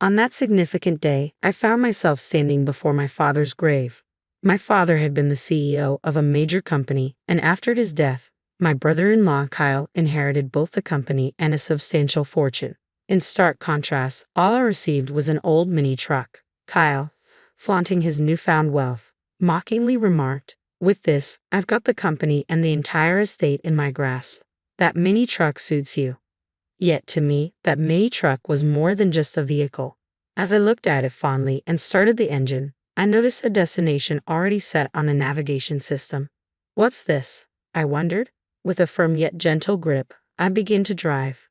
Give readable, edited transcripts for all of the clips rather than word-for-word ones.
On that significant day, I found myself standing before my father's grave. My father had been the CEO of a major company, and after his death, my brother-in-law Kyle inherited both the company and a substantial fortune. In stark contrast, all I received was an old mini truck. Kyle, flaunting his newfound wealth, mockingly remarked, "With this, I've got the company and the entire estate in my grasp. That mini truck suits you." Yet to me, that mini truck was more than just a vehicle. As I looked at it fondly and started the engine, I noticed a destination already set on the navigation system. "What's this?" I wondered. With a firm yet gentle grip, I began to drive.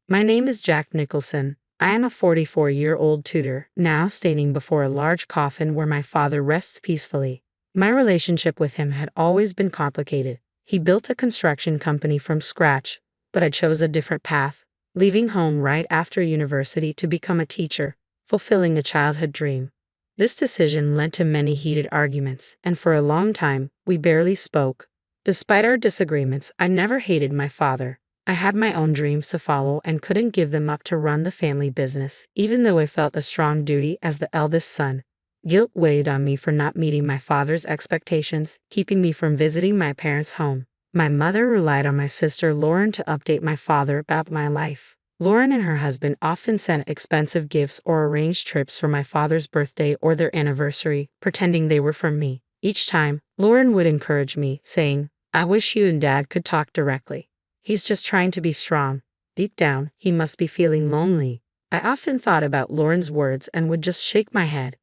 My name is Jack Nicholson. I am a 44-year-old tutor, now standing before a large coffin where my father rests peacefully. My relationship with him had always been complicated. He built a construction company from scratch, but I chose a different path, leaving home right after university to become a teacher, fulfilling a childhood dream. This decision led to many heated arguments, and for a long time, we barely spoke. Despite our disagreements, I never hated my father. I had my own dreams to follow and couldn't give them up to run the family business, even though I felt a strong duty as the eldest son. Guilt weighed on me for not meeting my father's expectations, keeping me from visiting my parents' home. My mother relied on my sister Lauren to update my father about my life. Lauren and her husband often sent expensive gifts or arranged trips for my father's birthday or their anniversary, pretending they were from me. Each time, Lauren would encourage me, saying, "I wish you and Dad could talk directly. He's just trying to be strong. Deep down, he must be feeling lonely." I often thought about Lauren's words and would just shake my head.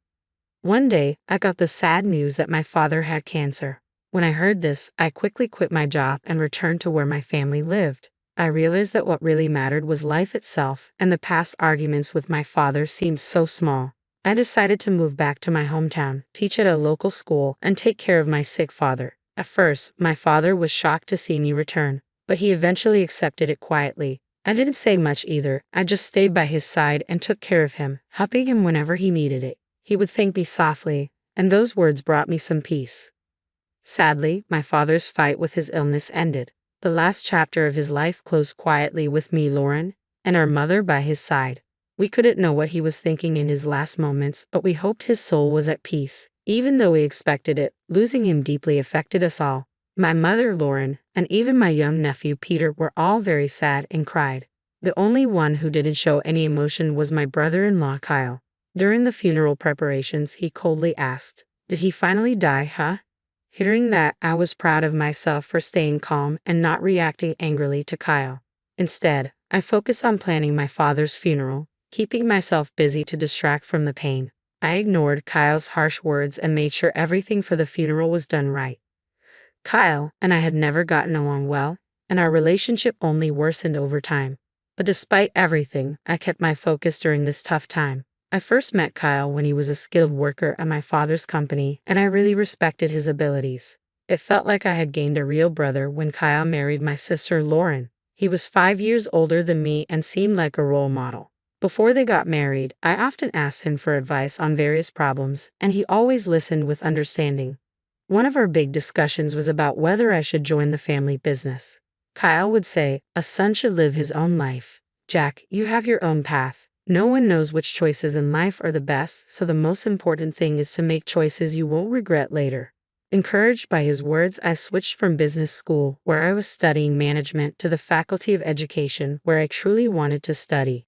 One day, I got the sad news that my father had cancer. When I heard this, I quickly quit my job and returned to where my family lived. I realized that what really mattered was life itself, and the past arguments with my father seemed so small. I decided to move back to my hometown, teach at a local school, and take care of my sick father. At first, my father was shocked to see me return, but he eventually accepted it quietly. I didn't say much either. I just stayed by his side and took care of him, helping him whenever he needed it. He would thank me softly, and those words brought me some peace. Sadly, my father's fight with his illness ended. The last chapter of his life closed quietly with me, Lauren, and our mother by his side. We couldn't know what he was thinking in his last moments, but we hoped his soul was at peace. Even though we expected it, losing him deeply affected us all. My mother, Lauren, and even my young nephew, Peter, were all very sad and cried. The only one who didn't show any emotion was my brother-in-law, Kyle. During the funeral preparations, he coldly asked, "Did he finally die, huh?" Hearing that, I was proud of myself for staying calm and not reacting angrily to Kyle. Instead, I focused on planning my father's funeral, keeping myself busy to distract from the pain. I ignored Kyle's harsh words and made sure everything for the funeral was done right. Kyle and I had never gotten along well, and our relationship only worsened over time. But despite everything, I kept my focus during this tough time. I first met Kyle when he was a skilled worker at my father's company, and I really respected his abilities. It felt like I had gained a real brother when Kyle married my sister Lauren. He was 5 years older than me and seemed like a role model. Before they got married, I often asked him for advice on various problems, and he always listened with understanding. One of our big discussions was about whether I should join the family business. Kyle would say, "A son should live his own life. Jack, you have your own path. No one knows which choices in life are the best, so the most important thing is to make choices you won't regret later." Encouraged by his words, I switched from business school, where I was studying management, to the Faculty of Education, where I truly wanted to study.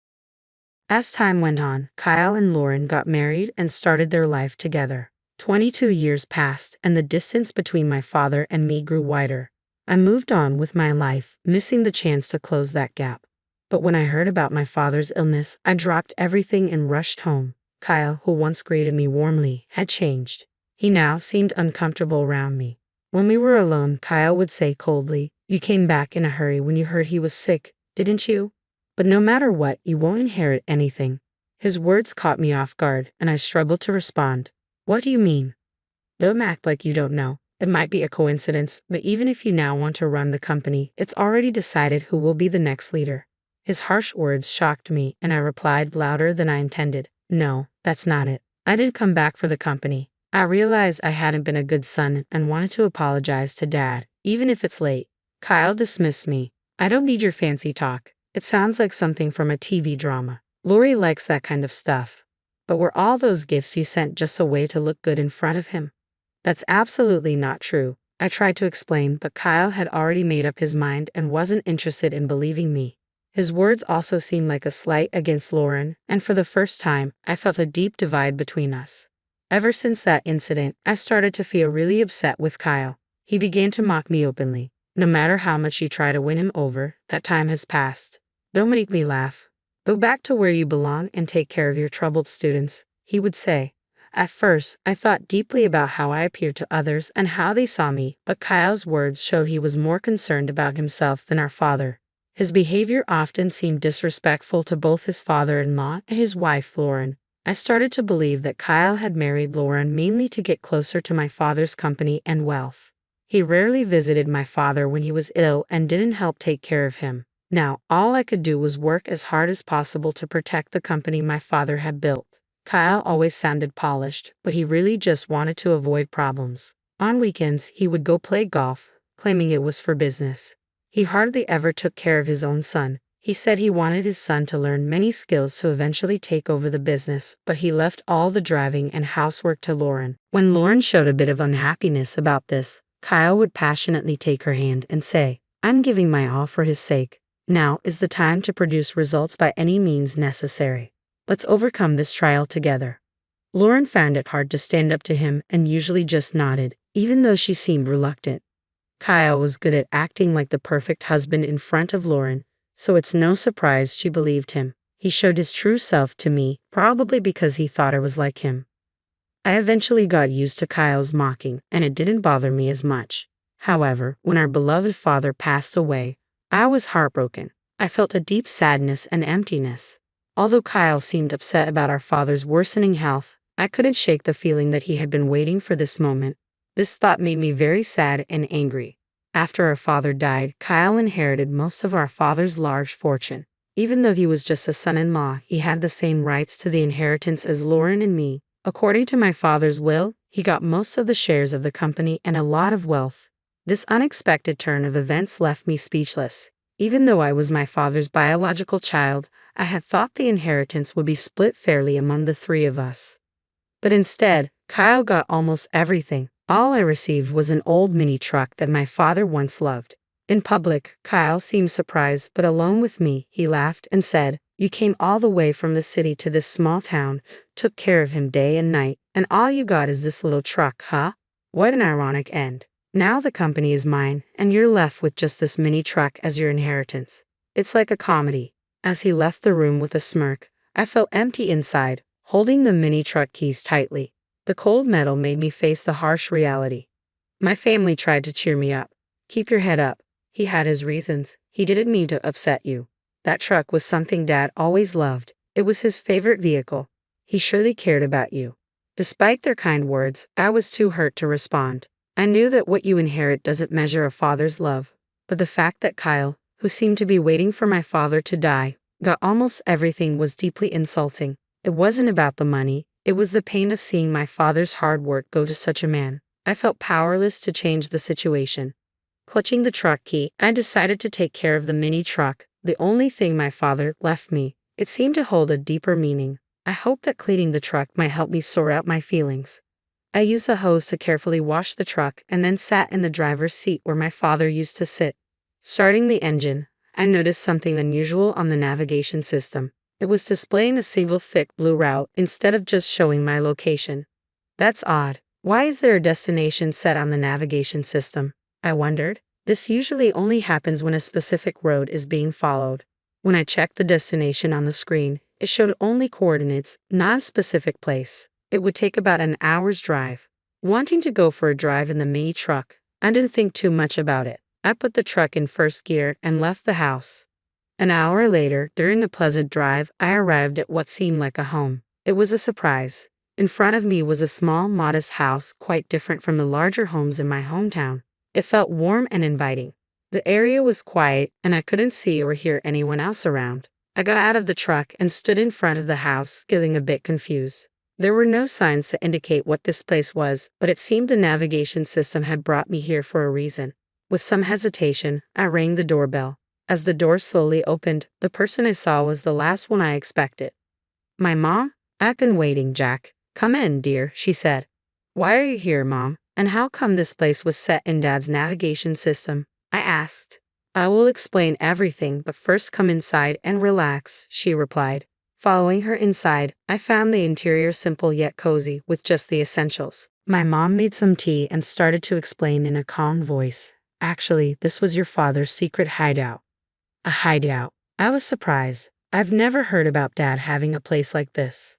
As time went on, Kyle and Lauren got married and started their life together. 22 years passed, and the distance between my father and me grew wider. I moved on with my life, missing the chance to close that gap. But when I heard about my father's illness, I dropped everything and rushed home. Kyle, who once greeted me warmly, had changed. He now seemed uncomfortable around me. When we were alone, Kyle would say coldly, "You came back in a hurry when you heard he was sick, didn't you? But no matter what, you won't inherit anything." His words caught me off guard, and I struggled to respond. "What do you mean?" "Don't act like you don't know. It might be a coincidence, but even if you now want to run the company, it's already decided who will be the next leader." His harsh words shocked me, and I replied louder than I intended, "No, that's not it. I didn't come back for the company. I realized I hadn't been a good son and wanted to apologize to Dad, even if it's late." Kyle dismissed me. "I don't need your fancy talk. It sounds like something from a TV drama. Lori likes that kind of stuff. But were all those gifts you sent just a way to look good in front of him? That's absolutely not true. I tried to explain, but Kyle had already made up his mind and wasn't interested in believing me. His words also seemed like a slight against Lauren, and for the first time, I felt a deep divide between us. Ever since that incident, I started to feel really upset with Kyle. He began to mock me openly. No matter how much you try to win him over, that time has passed. Don't make me laugh. Go back to where you belong and take care of your troubled students, he would say. At first, I thought deeply about how I appeared to others and how they saw me, but Kyle's words showed he was more concerned about himself than our father. His behavior often seemed disrespectful to both his father-in-law and his wife, Lauren. I started to believe that Kyle had married Lauren mainly to get closer to my father's company and wealth. He rarely visited my father when he was ill and didn't help take care of him. Now, all I could do was work as hard as possible to protect the company my father had built. Kyle always sounded polished, but he really just wanted to avoid problems. On weekends, he would go play golf, claiming it was for business. He hardly ever took care of his own son. He said he wanted his son to learn many skills to eventually take over the business, but he left all the driving and housework to Lauren. When Lauren showed a bit of unhappiness about this, Kyle would passionately take her hand and say, "I'm giving my all for his sake. Now is the time to produce results by any means necessary. Let's overcome this trial together." Lauren found it hard to stand up to him and usually just nodded, even though she seemed reluctant. Kyle was good at acting like the perfect husband in front of Lauren, so it's no surprise she believed him. He showed his true self to me, probably because he thought I was like him. I eventually got used to Kyle's mocking, and it didn't bother me as much. However, when our beloved father passed away, I was heartbroken. I felt a deep sadness and emptiness. Although Kyle seemed upset about our father's worsening health, I couldn't shake the feeling that he had been waiting for this moment. This thought made me very sad and angry. After our father died, Kyle inherited most of our father's large fortune. Even though he was just a son-in-law, he had the same rights to the inheritance as Lauren and me. According to my father's will, he got most of the shares of the company and a lot of wealth. This unexpected turn of events left me speechless. Even though I was my father's biological child, I had thought the inheritance would be split fairly among the three of us. But instead, Kyle got almost everything. All I received was an old mini truck that my father once loved. In public, Kyle seemed surprised, but alone with me, he laughed and said, "You came all the way from the city to this small town, took care of him day and night, and all you got is this little truck, huh? What an ironic end. Now the company is mine, and you're left with just this mini truck as your inheritance. It's like a comedy." As he left the room with a smirk, I felt empty inside, holding the mini truck keys tightly. The cold metal made me face the harsh reality. My family tried to cheer me up. "Keep your head up." He had his reasons. He didn't mean to upset you. That truck was something Dad always loved. It was his favorite vehicle. He surely cared about you. Despite their kind words, I was too hurt to respond. I knew that what you inherit doesn't measure a father's love. But the fact that Kyle, who seemed to be waiting for my father to die, got almost everything was deeply insulting. It wasn't about the money. It was the pain of seeing my father's hard work go to such a man. I felt powerless to change the situation. Clutching the truck key, I decided to take care of the mini truck, the only thing my father left me. It seemed to hold a deeper meaning. I hoped that cleaning the truck might help me sort out my feelings. I used a hose to carefully wash the truck and then sat in the driver's seat where my father used to sit. Starting the engine, I noticed something unusual on the navigation system. It was displaying a single thick blue route instead of just showing my location. That's odd. Why is there a destination set on the navigation system? I wondered. This usually only happens when a specific road is being followed. When I checked the destination on the screen, it showed only coordinates, not a specific place. It would take about an hour's drive. Wanting to go for a drive in the mini truck, I didn't think too much about it. I put the truck in first gear and left the house. An hour later, during the pleasant drive, I arrived at what seemed like a home. It was a surprise. In front of me was a small, modest house, quite different from the larger homes in my hometown. It felt warm and inviting. The area was quiet, and I couldn't see or hear anyone else around. I got out of the truck and stood in front of the house, feeling a bit confused. There were no signs to indicate what this place was, but it seemed the navigation system had brought me here for a reason. With some hesitation, I rang the doorbell. As the door slowly opened, the person I saw was the last one I expected. My mom? I've been waiting, Jack. Come in, dear, she said. Why are you here, Mom? And how come this place was set in Dad's navigation system? I asked. I will explain everything, but first come inside and relax, she replied. Following her inside, I found the interior simple yet cozy, with just the essentials. My mom made some tea and started to explain in a calm voice. Actually, this was your father's secret hideout. A hideout. I was surprised. I've never heard about Dad having a place like this.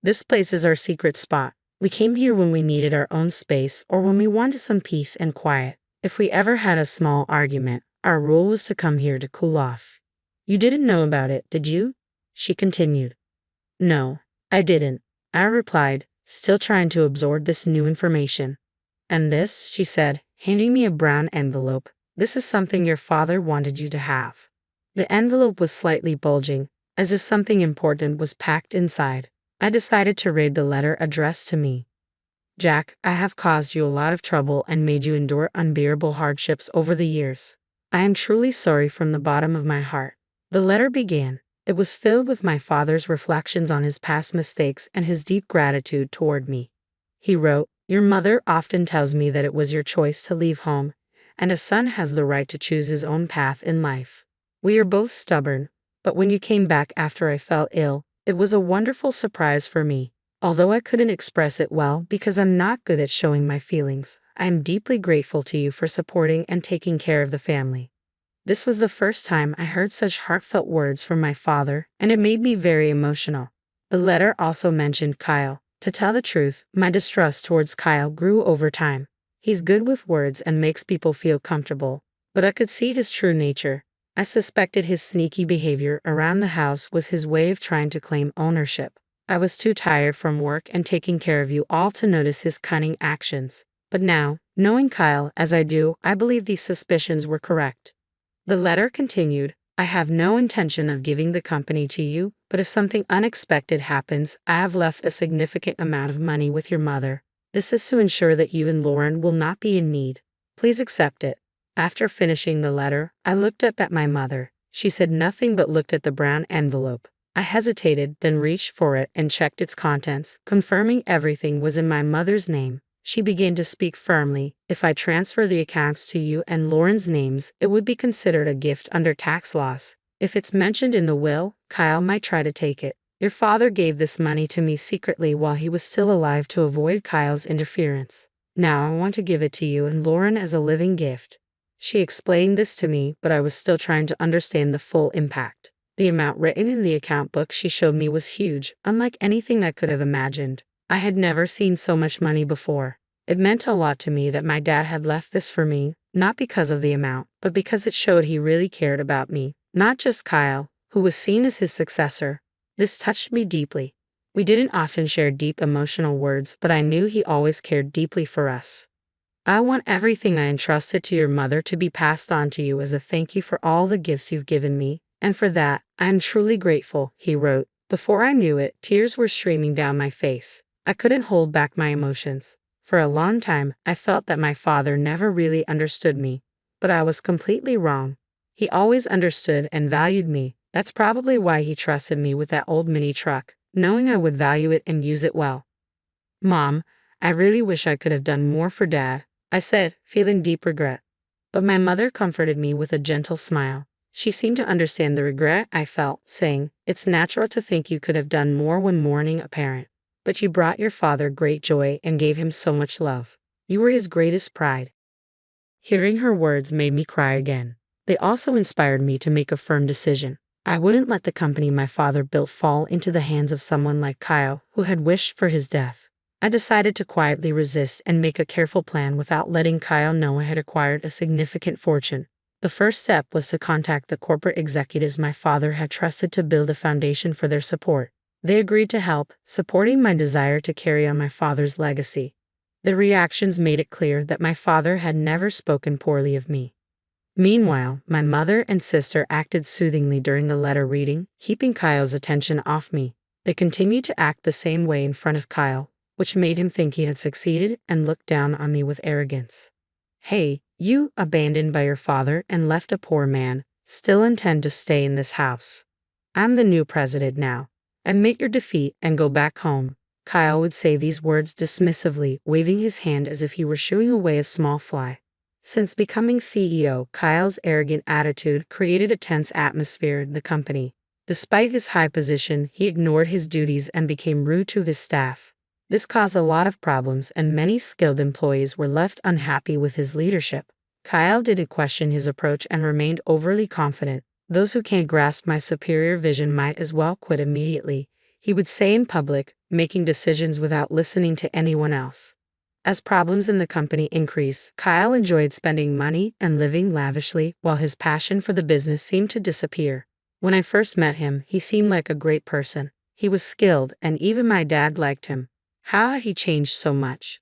This place is our secret spot. We came here when we needed our own space or when we wanted some peace and quiet. If we ever had a small argument, our rule was to come here to cool off. You didn't know about it, did you? She continued. No, I didn't, I replied, still trying to absorb this new information. And this, she said, handing me a brown envelope. This is something your father wanted you to have. The envelope was slightly bulging, as if something important was packed inside. I decided to read the letter addressed to me. Jack, I have caused you a lot of trouble and made you endure unbearable hardships over the years. I am truly sorry from the bottom of my heart. The letter began. It was filled with my father's reflections on his past mistakes and his deep gratitude toward me. He wrote, Your mother often tells me that it was your choice to leave home, and a son has the right to choose his own path in life. We are both stubborn, but when you came back after I fell ill, it was a wonderful surprise for me. Although I couldn't express it well because I'm not good at showing my feelings, I am deeply grateful to you for supporting and taking care of the family. This was the first time I heard such heartfelt words from my father, and it made me very emotional. The letter also mentioned Kyle. To tell the truth, my distrust towards Kyle grew over time. He's good with words and makes people feel comfortable, but I could see his true nature. I suspected his sneaky behavior around the house was his way of trying to claim ownership. I was too tired from work and taking care of you all to notice his cunning actions. But now, knowing Kyle as I do, I believe these suspicions were correct. The letter continued, I have no intention of giving the company to you, but if something unexpected happens, I have left a significant amount of money with your mother. This is to ensure that you and Lauren will not be in need. Please accept it. After finishing the letter, I looked up at my mother. She said nothing but looked at the brown envelope. I hesitated, then reached for it and checked its contents, confirming everything was in my mother's name. She began to speak firmly. If I transfer the accounts to you and Lauren's names, it would be considered a gift under tax laws. If it's mentioned in the will, Kyle might try to take it. Your father gave this money to me secretly while he was still alive to avoid Kyle's interference. Now I want to give it to you and Lauren as a living gift. She explained this to me, but I was still trying to understand the full impact. The amount written in the account book she showed me was huge, unlike anything I could have imagined. I had never seen so much money before. It meant a lot to me that my dad had left this for me, not because of the amount, but because it showed he really cared about me, not just Kyle, who was seen as his successor. This touched me deeply. We didn't often share deep emotional words, but I knew he always cared deeply for us. I want everything I entrusted to your mother to be passed on to you as a thank you for all the gifts you've given me, and for that, I am truly grateful, he wrote. Before I knew it, tears were streaming down my face. I couldn't hold back my emotions. For a long time, I felt that my father never really understood me, but I was completely wrong. He always understood and valued me. That's probably why he trusted me with that old mini truck, knowing I would value it and use it well. Mom, I really wish I could have done more for Dad, I said, feeling deep regret. But my mother comforted me with a gentle smile. She seemed to understand the regret I felt, saying, It's natural to think you could have done more when mourning a parent. But you brought your father great joy and gave him so much love. You were his greatest pride. Hearing her words made me cry again. They also inspired me to make a firm decision. I wouldn't let the company my father built fall into the hands of someone like Kyle, who had wished for his death. I decided to quietly resist and make a careful plan without letting Kyle know I had acquired a significant fortune. The first step was to contact the corporate executives my father had trusted to build a foundation for their support. They agreed to help, supporting my desire to carry on my father's legacy. The reactions made it clear that my father had never spoken poorly of me. Meanwhile, my mother and sister acted soothingly during the letter reading, keeping Kyle's attention off me. They continued to act the same way in front of Kyle, which made him think he had succeeded and looked down on me with arrogance. Hey, you, abandoned by your father and left a poor man, still intend to stay in this house. I'm the new president now. Admit your defeat and go back home. Kyle would say these words dismissively, waving his hand as if he were shooing away a small fly. Since becoming CEO, Kyle's arrogant attitude created a tense atmosphere in the company. Despite his high position, he ignored his duties and became rude to his staff. This caused a lot of problems, and many skilled employees were left unhappy with his leadership. Kyle didn't question his approach and remained overly confident. Those who can't grasp my superior vision might as well quit immediately, he would say in public, making decisions without listening to anyone else. As problems in the company increased, Kyle enjoyed spending money and living lavishly, while his passion for the business seemed to disappear. When I first met him, he seemed like a great person. He was skilled, and even my dad liked him. How had he changed so much?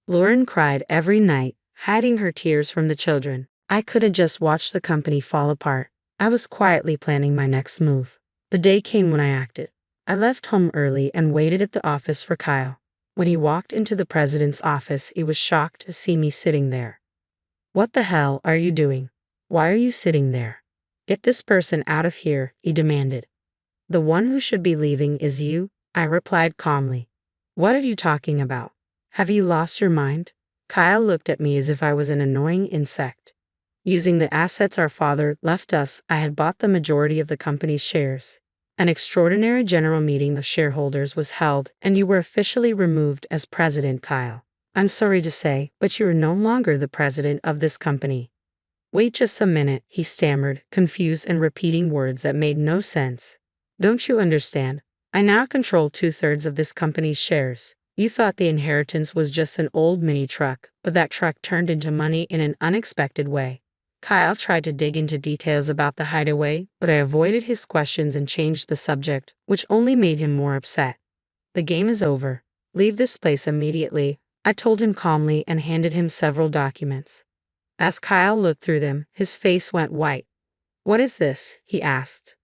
Lauren cried every night, hiding her tears from the children. I couldn't just watch the company fall apart. I was quietly planning my next move. The day came when I acted. I left home early and waited at the office for Kyle. When he walked into the president's office, he was shocked to see me sitting there. "What the hell are you doing? Why are you sitting there? Get this person out of here," he demanded. "The one who should be leaving is you," I replied calmly. "What are you talking about? Have you lost your mind?" Kyle looked at me as if I was an annoying insect. Using the assets our father left us, I had bought the majority of the company's shares. An extraordinary general meeting of shareholders was held, and you were officially removed as president, Kyle. I'm sorry to say, but you are no longer the president of this company. Wait just a minute, he stammered, confused and repeating words that made no sense. Don't you understand? I now control 2/3 of this company's shares. You thought the inheritance was just an old mini truck, but that truck turned into money in an unexpected way. Kyle tried to dig into details about the hideaway, but I avoided his questions and changed the subject, which only made him more upset. "The game is over. Leave this place immediately," I told him calmly and handed him several documents. As Kyle looked through them, his face went white. "What is this?" he asked.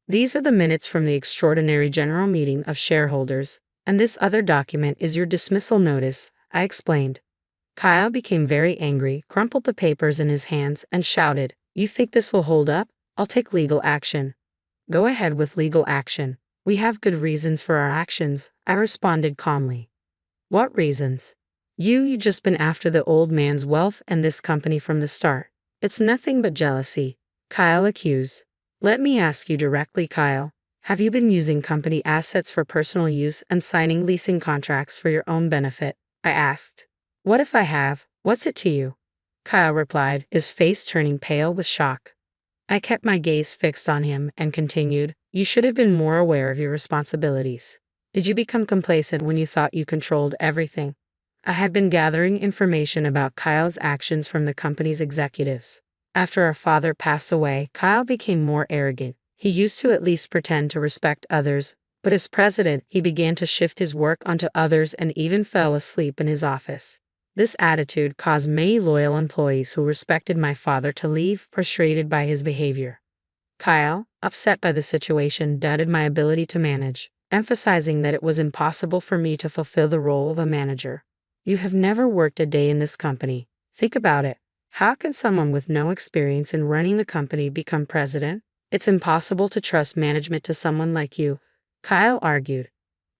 "These are the minutes from the extraordinary general meeting of shareholders, and this other document is your dismissal notice," I explained. Kyle became very angry, crumpled the papers in his hands, and shouted, "You think this will hold up? I'll take legal action." "Go ahead with legal action. We have good reasons for our actions," I responded calmly. "What reasons?" You just been after the old man's wealth and this company from the start. It's nothing but jealousy," Kyle accused. "Let me ask you directly, Kyle. Have you been using company assets for personal use and signing leasing contracts for your own benefit?" I asked. "What if I have? What's it to you?" Kyle replied, his face turning pale with shock. I kept my gaze fixed on him and continued, "You should have been more aware of your responsibilities. Did you become complacent when you thought you controlled everything?" I had been gathering information about Kyle's actions from the company's executives. After our father passed away, Kyle became more arrogant. He used to at least pretend to respect others, but as president, he began to shift his work onto others and even fell asleep in his office. This attitude caused many loyal employees who respected my father to leave, frustrated by his behavior. Kyle, upset by the situation, doubted my ability to manage, emphasizing that it was impossible for me to fulfill the role of a manager. "You have never worked a day in this company. Think about it. How can someone with no experience in running the company become president? It's impossible to trust management to someone like you," Kyle argued.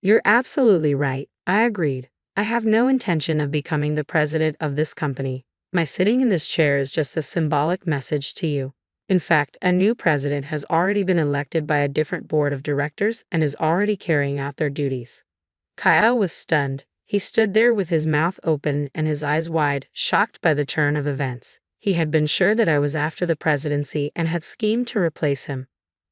"You're absolutely right," I agreed. "I have no intention of becoming the president of this company. My sitting in this chair is just a symbolic message to you. In fact, a new president has already been elected by a different board of directors and is already carrying out their duties." Kyle was stunned. He stood there with his mouth open and his eyes wide, shocked by the turn of events. He had been sure that I was after the presidency and had schemed to replace him.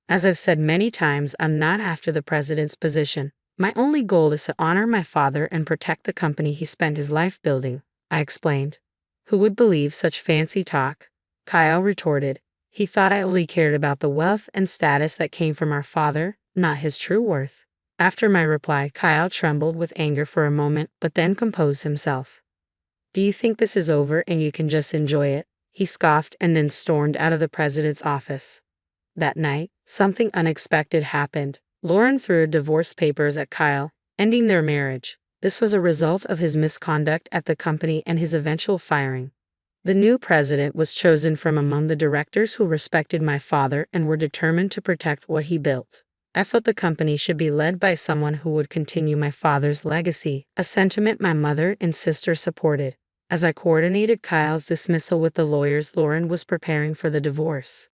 As I've said many times, I'm not after the president's position. My only goal is to honor my father and protect the company he spent his life building, I explained. "Who would believe such fancy talk?" Kyle retorted. He thought I only cared about the wealth and status that came from our father, not his true worth. After my reply, Kyle trembled with anger for a moment, but then composed himself. "Do you think this is over and you can just enjoy it?" He scoffed and then stormed out of the president's office. That night, something unexpected happened. Lauren threw divorce papers at Kyle, ending their marriage. This was a result of his misconduct at the company and his eventual firing. The new president was chosen from among the directors who respected my father and were determined to protect what he built. I felt the company should be led by someone who would continue my father's legacy, a sentiment my mother and sister supported. As I coordinated Kyle's dismissal with the lawyers, Lauren was preparing for the divorce.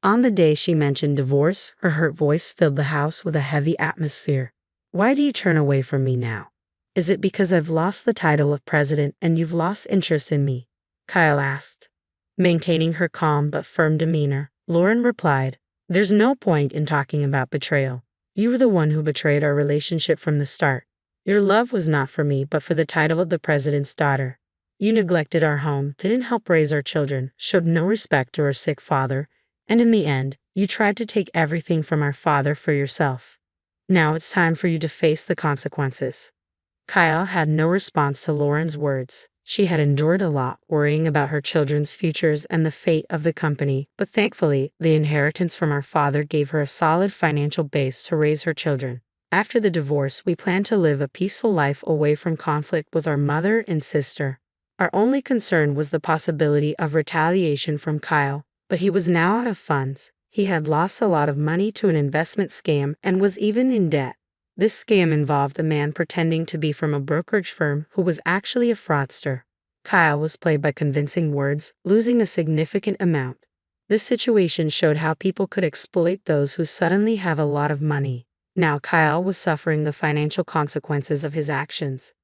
On the day she mentioned divorce, her hurt voice filled the house with a heavy atmosphere. "Why do you turn away from me now? Is it because I've lost the title of president and you've lost interest in me?" Kyle asked. Maintaining her calm but firm demeanor, Lauren replied, "There's no point in talking about betrayal. You were the one who betrayed our relationship from the start. Your love was not for me but for the title of the president's daughter. You neglected our home, didn't help raise our children, showed no respect to our sick father, and in the end, you tried to take everything from our father for yourself. Now it's time for you to face the consequences." Kyle had no response to Lauren's words. She had endured a lot, worrying about her children's futures and the fate of the company, but thankfully, the inheritance from our father gave her a solid financial base to raise her children. After the divorce, we planned to live a peaceful life away from conflict with our mother and sister. Our only concern was the possibility of retaliation from Kyle, but he was now out of funds. He had lost a lot of money to an investment scam and was even in debt. This scam involved a man pretending to be from a brokerage firm who was actually a fraudster. Kyle was played by convincing words, losing a significant amount. This situation showed how people could exploit those who suddenly have a lot of money. Now Kyle was suffering the financial consequences of his actions.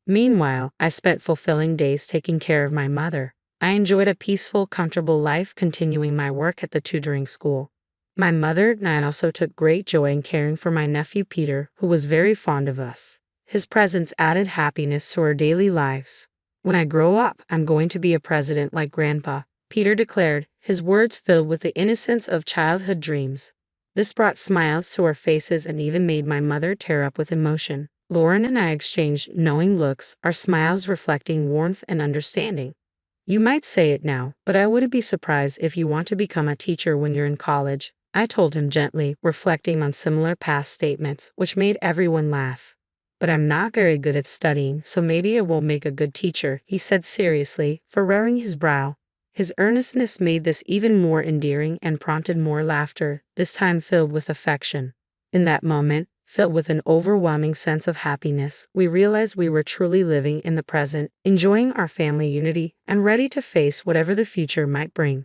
Meanwhile, I spent fulfilling days taking care of my mother. I enjoyed a peaceful, comfortable life, continuing my work at the tutoring school. My mother and I also took great joy in caring for my nephew Peter, who was very fond of us. His presence added happiness to our daily lives. "When I grow up, I'm going to be a president like Grandpa," Peter declared, his words filled with the innocence of childhood dreams. This brought smiles to our faces and even made my mother tear up with emotion. Lauren and I exchanged knowing looks, our smiles reflecting warmth and understanding. "You might say it now, but I wouldn't be surprised if you want to become a teacher when you're in college," I told him gently, reflecting on similar past statements, which made everyone laugh. "But I'm not very good at studying, so maybe I won't make a good teacher," he said seriously, furrowing his brow. His earnestness made this even more endearing and prompted more laughter, this time filled with affection. In that moment, filled with an overwhelming sense of happiness, we realized we were truly living in the present, enjoying our family unity, and ready to face whatever the future might bring.